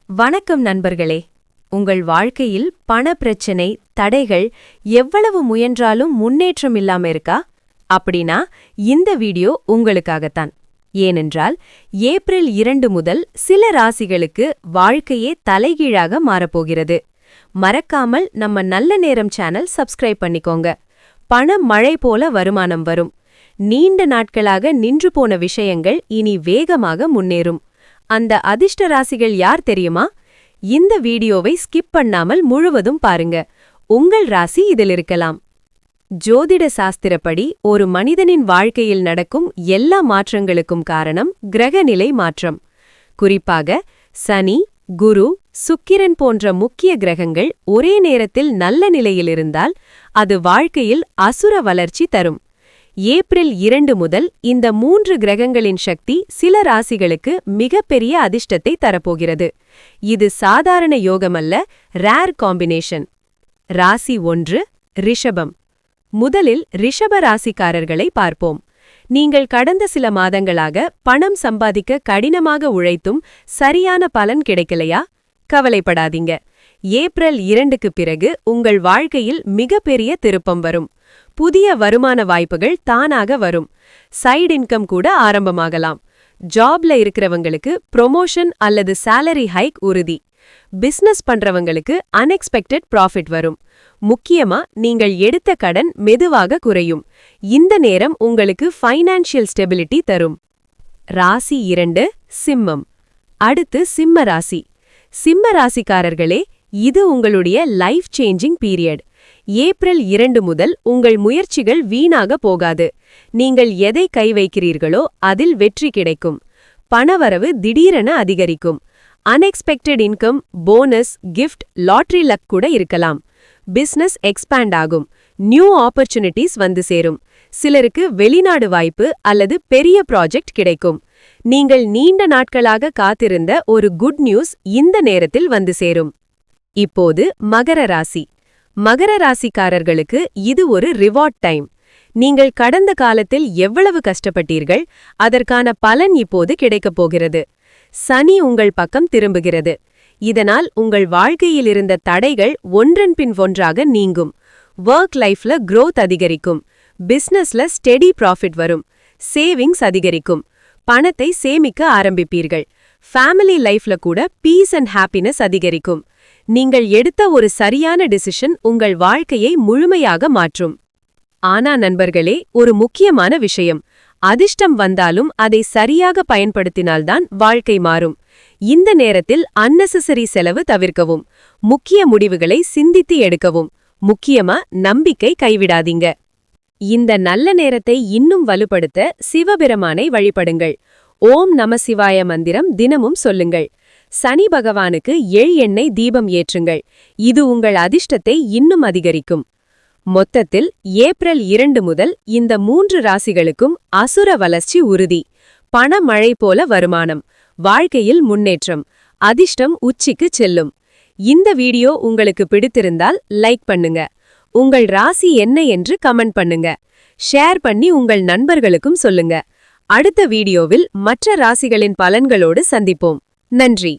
வணக்கம் நண்பர்களே. உங்கள் வாழ்க்கையில் பண பிரச்சனை, தடைகள் எவ்வளவு முயன்றாலும் முன்னேற்றம் இல்லாம இருக்கா? அப்படின்னா இந்த வீடியோ உங்களுக்காகத்தான். ஏனென்றால் ஏப்ரல் 2 முதல் சில ராசிகளுக்கு வாழ்க்கையே தலைகீழாக மாறப்போகிறது. மறக்காமல் நம்ம நல்ல நேரம் சேனல் சப்ஸ்கிரைப் பண்ணிக்கோங்க. பணம் மழை போல வருமானம் வரும். நீண்ட நாட்களாக நின்று போன விஷயங்கள் இனி வேகமாக முன்னேறும். அந்த அதிர்ஷ்ட ராசிகள் யார் தெரியுமா? இந்த வீடியோவை ஸ்கிப் பண்ணாமல் முழுவதும் பாருங்க. உங்கள் ராசி இதில் இருக்கலாம். ஜோதிட சாஸ்திரப்படி ஒரு மனிதனின் வாழ்க்கையில் நடக்கும் எல்லா மாற்றங்களுக்கும் காரணம் கிரகநிலை மாற்றம். குறிப்பாக சனி, குரு, சுக்கிரன் போன்ற முக்கிய கிரகங்கள் ஒரே நேரத்தில் நல்ல நிலையில் இருந்தால் அது வாழ்க்கையில் அசுர வளர்ச்சி தரும். ஏப்ரல் 2 முதல் இந்த 3 கிரகங்களின் சக்தி சில ராசிகளுக்கு மிகப்பெரிய அதிர்ஷ்டத்தை தரப்போகிறது. இது சாதாரண யோகமல்ல, ரேர் காம்பினேஷன். ராசி 1 ரிஷபம். முதலில் ரிஷப ராசிக்காரர்களை பார்ப்போம். நீங்கள் கடந்த சில மாதங்களாக பணம் சம்பாதிக்க கடினமாக உழைத்தும் சரியான பலன் கிடைக்கலையா? கவலைப்படாதீங்க. ஏப்ரல் 2க்கு பிறகு உங்கள் வாழ்க்கையில் மிகப்பெரிய திருப்பம் வரும். புதிய வருமான வாய்ப்புகள் தானாக வரும். சைடு இன்கம் கூட ஆரம்பமாகலாம். ஜாப்ல இருக்கிறவங்களுக்கு ப்ரொமோஷன் அல்லது சேலரி ஹைக் உறுதி. பிசினஸ் பண்றவங்களுக்கு அன்எக்ஸ்பெக்டட் ப்ராஃபிட் வரும். முக்கியமா நீங்கள் எடுத்த கடன் மெதுவாக குறையும். இந்த நேரம் உங்களுக்கு ஃபைனான்ஷியல் ஸ்டெபிலிட்டி தரும். ராசி 2 சிம்மம். அடுத்து சிம்ம ராசி. சிம்ம ராசிக்காரர்களே, இது உங்களுடைய லைஃப் சேஞ்சிங் பீரியட். ஏப்ரல் 2 முதல் உங்கள் முயற்சிகள் வீணாக போகாது. நீங்கள் எதை கை வைக்கிறீர்களோ அதில் வெற்றி கிடைக்கும். பணவரவு திடீரென அதிகரிக்கும். Unexpected income, bonus, gift, lottery luck கூட இருக்கலாம். பிசினஸ் எக்ஸ்பேண்ட் ஆகும். நியூ ஆப்பர்ச்சுனிட்டிஸ் வந்து சேரும். சிலருக்கு வெளிநாடு வாய்ப்பு அல்லது பெரிய ப்ராஜெக்ட் கிடைக்கும். நீங்கள் நீண்ட நாட்களாக காத்திருந்த ஒரு குட் நியூஸ் இந்த நேரத்தில் வந்து சேரும். இப்போது மகர ராசி. மகர ராசிக்காரர்களுக்கு இது ஒரு ரிவார்ட் டைம். நீங்கள் கடந்த காலத்தில் எவ்வளவு கஷ்டப்பட்டீர்கள், அதற்கான பலன் இப்போது கிடைக்கப் போகிறது. சனி உங்கள் பக்கம் திரும்புகிறது. இதனால் உங்கள் வாழ்க்கையில் இருந்த தடைகள் ஒன்றன் பின் ஒன்றாக நீங்கும். ஒர்க் லைஃப்ல growth அதிகரிக்கும். பிசினஸ்ல ஸ்டெடி ப்ராஃபிட் வரும். சேவிங்ஸ் அதிகரிக்கும். பணத்தை சேமிக்க ஆரம்பிப்பீர்கள். ஃபேமிலி லைஃப்ல கூட பீஸ் அண்ட் ஹாப்பினஸ் அதிகரிக்கும். நீங்கள் எடுத்த ஒரு சரியான டிசிஷன் உங்கள் வாழ்க்கையை முழுமையாக மாற்றும். ஆனா நண்பர்களே, ஒரு முக்கியமான விஷயம். அதிர்ஷ்டம் வந்தாலும் அதை சரியாக பயன்படுத்தினால்தான் வாழ்க்கை மாறும். இந்த நேரத்தில் அன்னெசசரி செலவு தவிர்க்கவும். முக்கிய முடிவுகளை சிந்தித்து எடுக்கவும். முக்கியமா நம்பிக்கை கைவிடாதீங்க. இந்த நல்ல நேரத்தை இன்னும் வலுப்படுத்த சிவபெருமானை வழிபடுங்கள். ஓம் நம சிவாய மந்திரம் தினமும் சொல்லுங்கள். சனி பகவானுக்கு எண்ணெய் தீபம் ஏற்றுங்கள். இது உங்கள் அதிர்ஷ்டத்தை இன்னும் அதிகரிக்கும். மொத்தத்தில் ஏப்ரல் 2 முதல் இந்த 3 ராசிகளுக்கும் அசுர வளர்ச்சி உறுதி. பண மழை போல வருமானம். வாழ்க்கையில் முன்னேற்றம். அதிர்ஷ்டம் உச்சிக்கு செல்லும். இந்த வீடியோ உங்களுக்கு பிடித்திருந்தால் லைக் பண்ணுங்க. உங்கள் ராசி என்ன என்று கமெண்ட் பண்ணுங்க. ஷேர் பண்ணி உங்கள் நண்பர்களுக்கும் சொல்லுங்க. அடுத்த வீடியோவில் மற்ற ராசிகளின் பலன்களோடு சந்திப்போம். நன்றி.